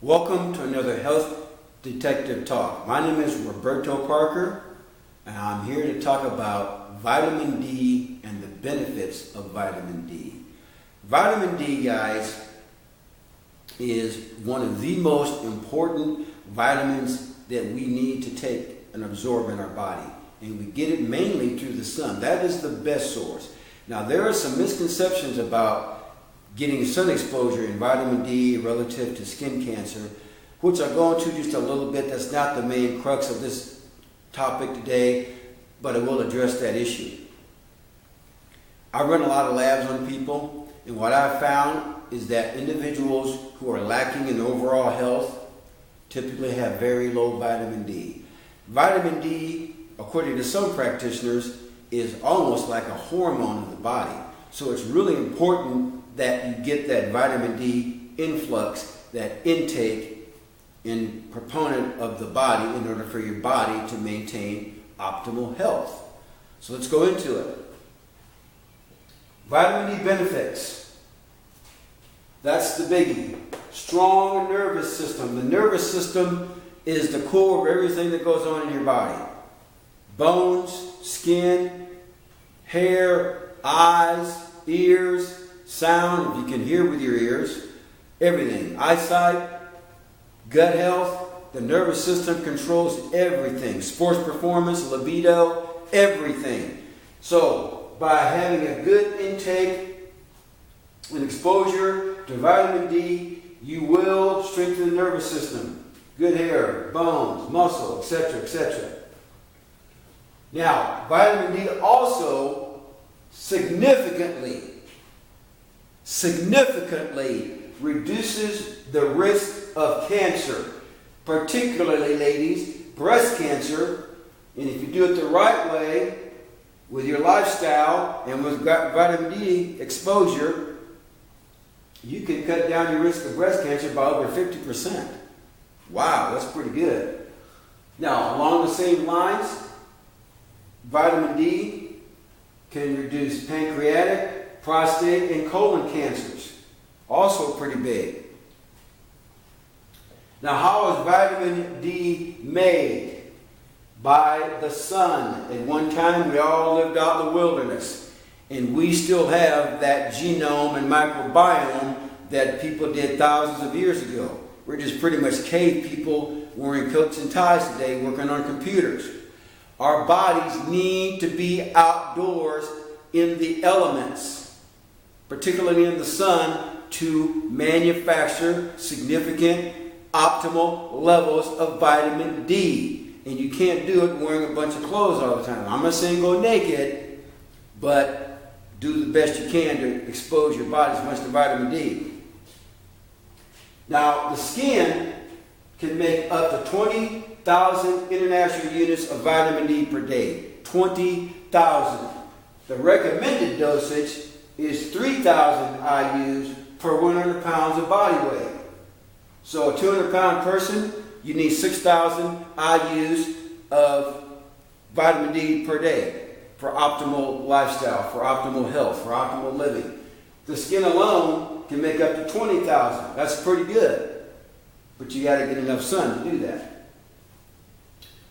Welcome to another Health Detective Talk. My name is Roberto Parker, and I'm here to talk about vitamin D and the benefits of vitamin D. Vitamin D, guys, is one of the most important vitamins that we need to take and absorb in our body. And we get it mainly through the sun. That is the best source. Now, there are some misconceptions about getting sun exposure in vitamin D relative to skin cancer, which I'll go into just a little bit. That's not the main crux of this topic today, but I will address that issue. I run a lot of labs on people, and what I've found is that individuals who are lacking in overall health typically have very low vitamin D. Vitamin D, according to some practitioners, is almost like a hormone of the body. So it's really important that you get that vitamin D influx, that intake and proponent of the body in order for your body to maintain optimal health. So let's go into it. Vitamin D benefits. That's the biggie. Strong nervous system. The nervous system is the core of everything that goes on in your body. Bones, skin, hair, eyes, ears, sound, if you can hear with your ears, everything. Eyesight, gut health, the nervous system controls everything. Sports performance, libido, everything. So, by having a good intake and exposure to vitamin D, you will strengthen the nervous system. Good hair, bones, muscle, etc., etc. Now, vitamin D also significantly reduces the risk of cancer, particularly, ladies, breast cancer. And if you do it the right way, with your lifestyle and with vitamin D exposure, you can cut down your risk of breast cancer by over 50%. Wow, that's pretty good. Now, along the same lines, vitamin D can reduce pancreatic, prostate, and colon cancers. Also pretty big. Now, how is vitamin D made? By the sun. At one time, we all lived out in the wilderness, and we still have that genome and microbiome that people did thousands of years ago. We're just pretty much cave people wearing coats and ties today, working on computers. Our bodies need to be outdoors in the elements, particularly in the sun, to manufacture significant optimal levels of vitamin D. And you can't do it wearing a bunch of clothes all the time. I'm not saying go naked, but do the best you can to expose your body as much to vitamin D. Now, the skin can make up to 20,000 international units of vitamin D per day. 20,000. The recommended dosage is 3,000 IUs per 100 pounds of body weight. So a 200-pound person, you need 6,000 IUs of vitamin D per day for optimal lifestyle, for optimal health, for optimal living. The skin alone can make up to 20,000. That's pretty good. But you got to get enough sun to do that.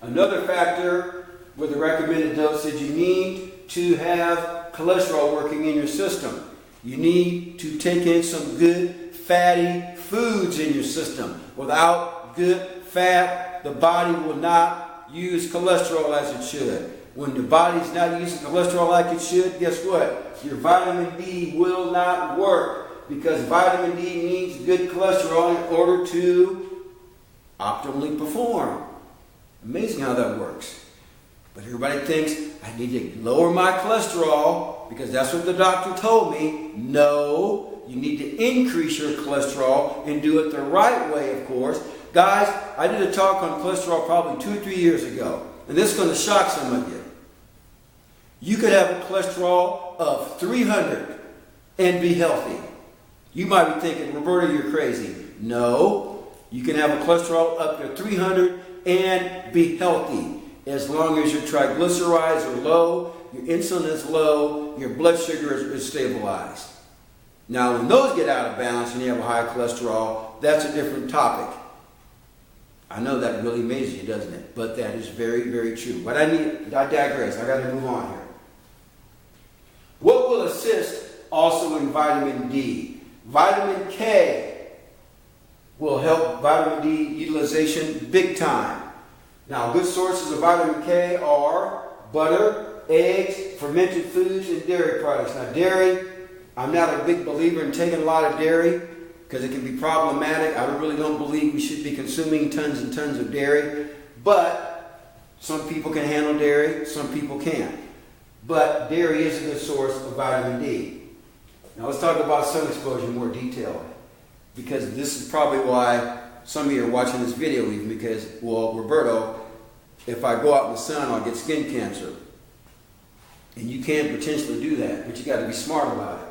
Another factor with the recommended dosage, you need to have cholesterol working in your system. You need to take in some good fatty foods in your system. Without good fat, the body will not use cholesterol as it should. When the body's not using cholesterol like it should, guess what? Your vitamin D will not work, because vitamin D needs good cholesterol in order to optimally perform. Amazing how that works. But everybody thinks, I need to lower my cholesterol because that's what the doctor told me. No, you need to increase your cholesterol and do it the right way, of course. Guys, I did a talk on cholesterol probably 2 or 3 years ago, and this is going to shock some of you. You could have a cholesterol of 300 and be healthy. You might be thinking, Roberto, you're crazy. No, you can have a cholesterol up to 300 and be healthy, as long as your triglycerides are low, your insulin is low, your blood sugar is stabilized. Now, when those get out of balance and you have a high cholesterol, that's a different topic. I know that really amazes you, doesn't it? But that is very, very true. But I digress. I got to move on here. What will assist also in vitamin D? Vitamin K will help vitamin D utilization big time. Now, good sources of vitamin K are butter, eggs, fermented foods, and dairy products. Now, dairy, I'm not a big believer in taking a lot of dairy because it can be problematic. I really don't believe we should be consuming tons and tons of dairy. But some people can handle dairy, some people can't. But dairy is a good source of vitamin D. Now let's talk about sun exposure in more detail, because this is probably why some of you are watching this video even, because, well, Roberto, if I go out in the sun, I'll get skin cancer. And you can potentially do that, but you got to be smart about it.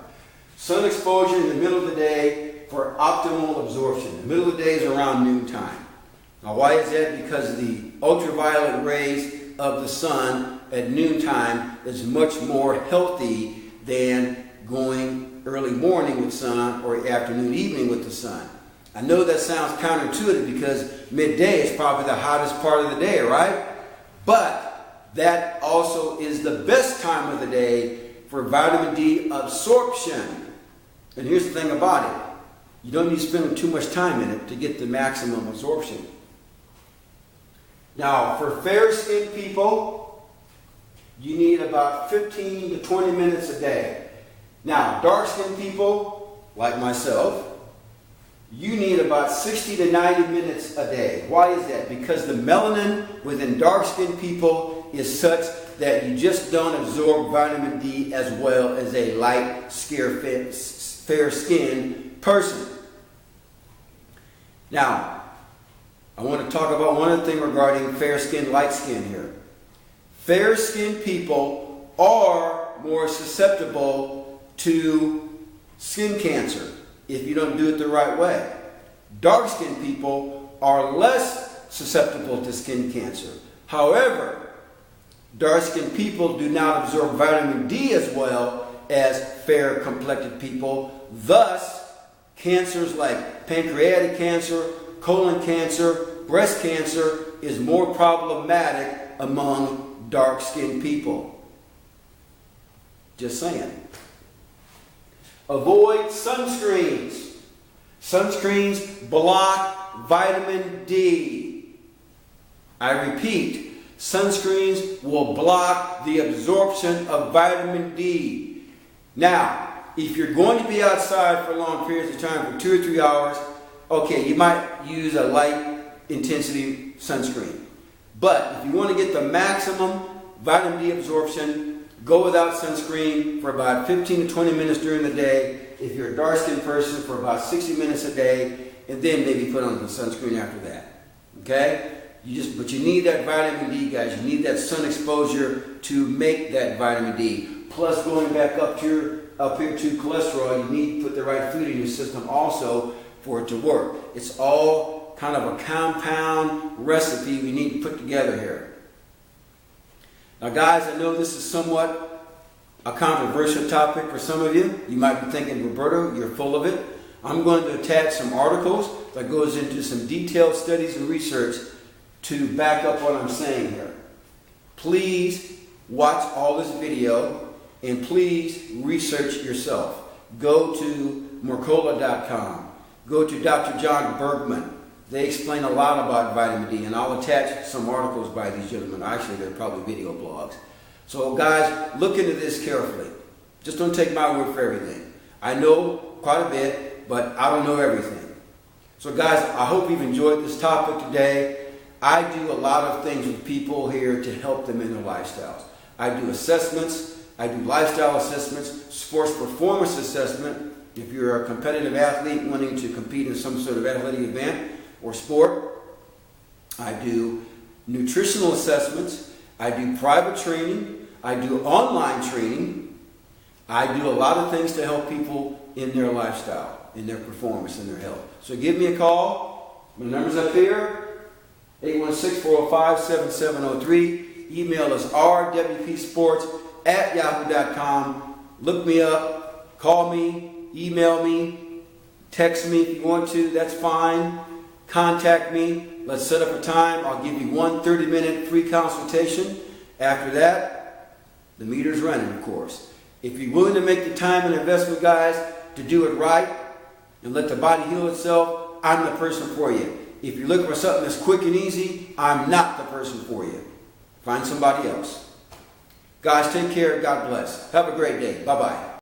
Sun exposure in the middle of the day for optimal absorption. The middle of the day is around noontime. Now why is that? Because the ultraviolet rays of the sun at noontime is much more healthy than going early morning with sun or afternoon, evening with the sun. I know that sounds counterintuitive because midday is probably the hottest part of the day, right? But that also is the best time of the day for vitamin D absorption. And here's the thing about it. You don't need to spend too much time in it to get the maximum absorption. Now, for fair-skinned people, you need about 15 to 20 minutes a day. Now, dark-skinned people, like myself, you need about 60 to 90 minutes a day. Why is that? Because the melanin within dark-skinned people is such that you just don't absorb vitamin D as well as a light, fair-skinned person. Now, I want to talk about one other thing regarding fair-skinned, light-skin here. Fair-skinned people are more susceptible to skin cancer if you don't do it the right way. Dark-skinned people are less susceptible to skin cancer. However, dark-skinned people do not absorb vitamin D as well as fair-complected people. Thus, cancers like pancreatic cancer, colon cancer, breast cancer is more problematic among dark-skinned people. Just saying. Avoid sunscreens. Sunscreens block vitamin D. I repeat, sunscreens will block the absorption of vitamin D. Now, if you're going to be outside for long periods of time, for 2 or 3 hours, okay, you might use a light intensity sunscreen. But if you want to get the maximum vitamin D absorption, go without sunscreen for about 15 to 20 minutes during the day. If you're a dark-skinned person, for about 60 minutes a day, and then maybe put on the sunscreen after that. Okay? But you need that vitamin D, guys. You need that sun exposure to make that vitamin D. Plus, going back up here to cholesterol, you need to put the right food in your system also for it to work. It's all kind of a compound recipe we need to put together here. Now, guys, I know this is somewhat a controversial topic for some of you. You might be thinking, Roberto, you're full of it. I'm going to attach some articles that goes into some detailed studies and research to back up what I'm saying here. Please watch all this video and please research yourself. Go to Mercola.com. Go to Dr. John Bergman. They explain a lot about vitamin D, and I'll attach some articles by these gentlemen. Actually, they're probably video blogs. So guys, look into this carefully. Just don't take my word for everything. I know quite a bit, but I don't know everything. So guys, I hope you've enjoyed this topic today. I do a lot of things with people here to help them in their lifestyles. I do assessments. I do lifestyle assessments, sports performance assessment. If you're a competitive athlete wanting to compete in some sort of athletic event or sport, I do nutritional assessments. I do private training. I do online training. I do a lot of things to help people in their lifestyle, in their performance, in their health. So give me a call. My number's up here, 816-405-7703. Email is rwpsports@yahoo.com. Look me up. Call me. email me, text me if you want to, that's fine. Contact me. Let's set up a time. I'll give you one 30-minute free consultation. After that, the meter's running, of course. If you're willing to make the time and investment, guys, to do it right and let the body heal itself, I'm the person for you. If you're looking for something that's quick and easy, I'm not the person for you. Find somebody else. Guys, take care. God bless. Have a great day. Bye-bye.